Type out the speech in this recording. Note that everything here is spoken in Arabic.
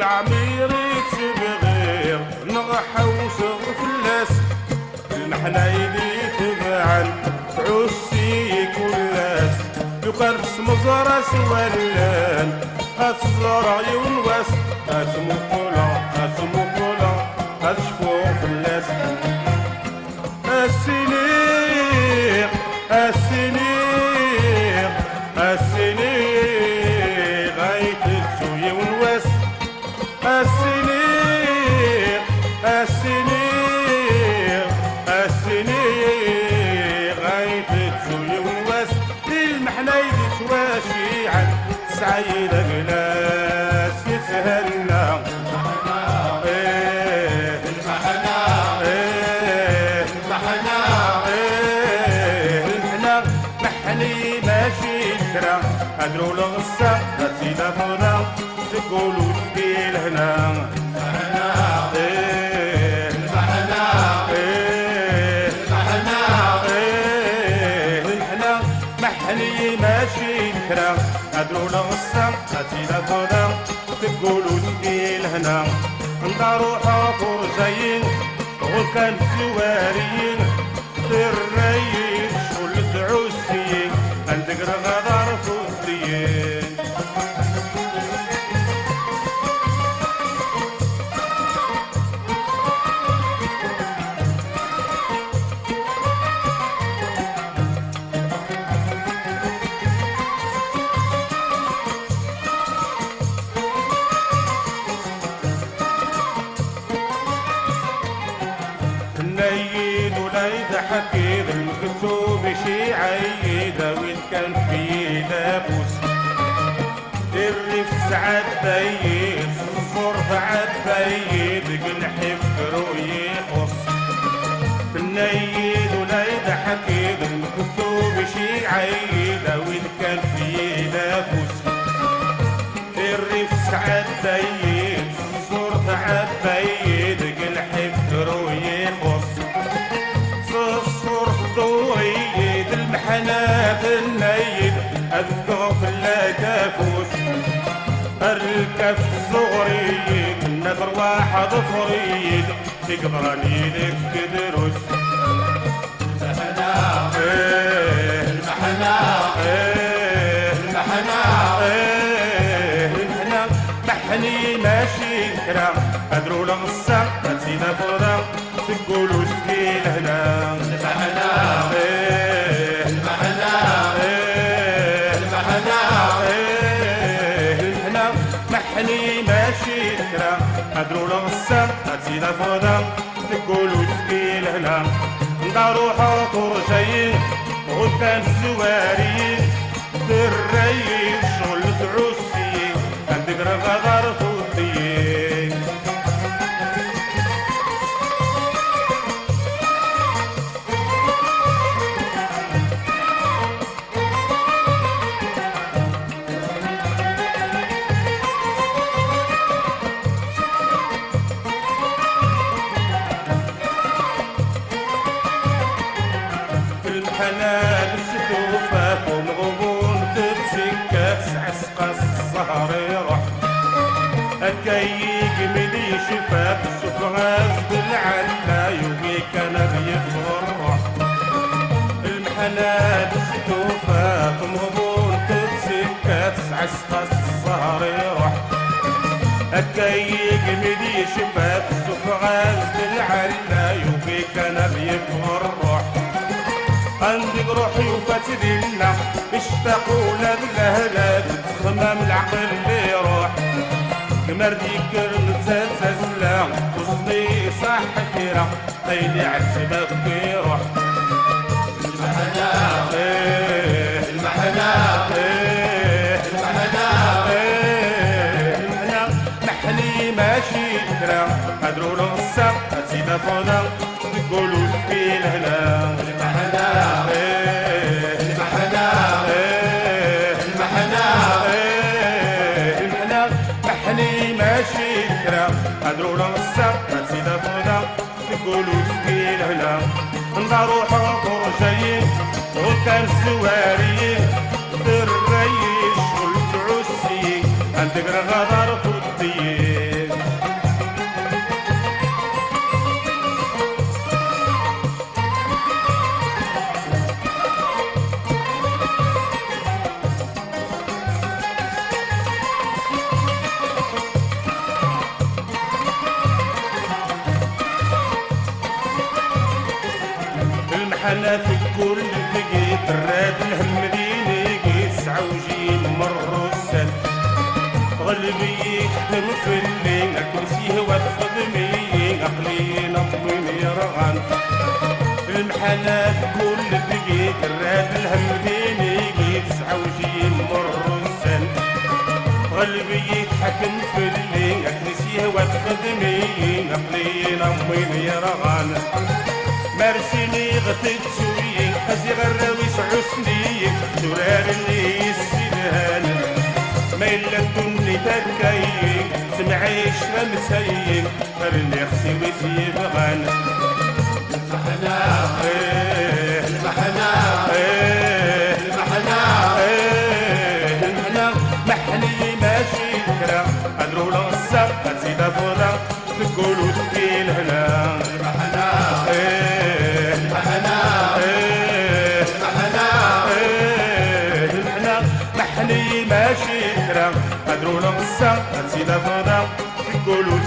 العمير يتبغير نغحوس غفلاس المحنا يدي تبعن عسي كلاس يقرس مزرس ولان الزرع يونواس أتمقلا أتشفو فلاس السنيق غايت تسوي ونواس السنيق غايت تسوي ونواس المحنا يدي تواشي عن سعيد قلاس يتهنى أدرو لغصة أسيدة فضا تقولوا تبيل هنا محني ماشي كرا أدرو لغصة أسيدة فضا تقولوا تبيل هنا ندارو حافر زين وكان سواريين تريين شغل تعوسيين عندك رغدار فوتيين النيد وليد حكيد المكتوب شي عيد وين كان في دابوس الريف سعد بيد الظرف عد بيد قل حفر ويخص النيد وليد حكيد المكتوب شي عيد وين كان في دابوس الريف سعد بيد الظرف عد بيد قل حفر ويخص ضويد المحنات النيد الذوق لا تفوس الكف صغريد النذر واحد فريد تقدرني لك تدرس المحنا محني ماشي كرا أدرو لغصة أسيدة فضا تقولوا سكيل هنا محني ماشي كرا أدرو لغصة أسيدة فضا تقولوا سكيل هنا ندارو حاطر جايين وكان سواريين دريين شغل تعوسيين عندك رغدار فوتيين الحنان السدوفات والغبون تتسكات عسقى السهر يروح الكيك ملي شفاف السفغاز بالعلا يومي كان بيفرح المحنان السدوفات والغبون تتسكات عسقى السهر يروح الكيك ملي شفاف السفغاز بالعلا يومي كان بيفرح عندك روحي وفاتدينا اشتاقوا للهلال تخمم العقل اللي يروح قمر ديك نتزازلا وصلي صح كيرا خيلي عتبك يروح المحنا محني ماشي كرا أدرو لغصة أسيدة فضا تقولوا في الهلا محني ماشي كرا أدرو لغصة أسيدة فضا تقولوا في الهلا ندارو حاطر جايين وكان سواريين الريش والعسي عندك رغدار فوتيين المحنة في كل دقيت الراد الهم ديني قيت سعوجين مروا السن قلبي يكتم في الليل كرسيه وفض مي عقلي نظم يرغن المحنة في كل دقيت الراد الهم ديني قيت سعوجين مروا السن قلبي يتحكم في الليل كرسيه وفض مي عقلي نظم يرغن مرسيني غطيت سوري أزي غراوي سعوسني سرار اللي يسيرهان ما إلا الدني تكاي سمعيش لمسايق فرني خسي ويسيب غان المحنة المحنة المحنة المحنة محني ماشي كرا أدرو لغصة أزيد فضا تقولوا تقيل هنا المحنة محني ماشي كرا أدرو لغصة أزيد فضا تقولوا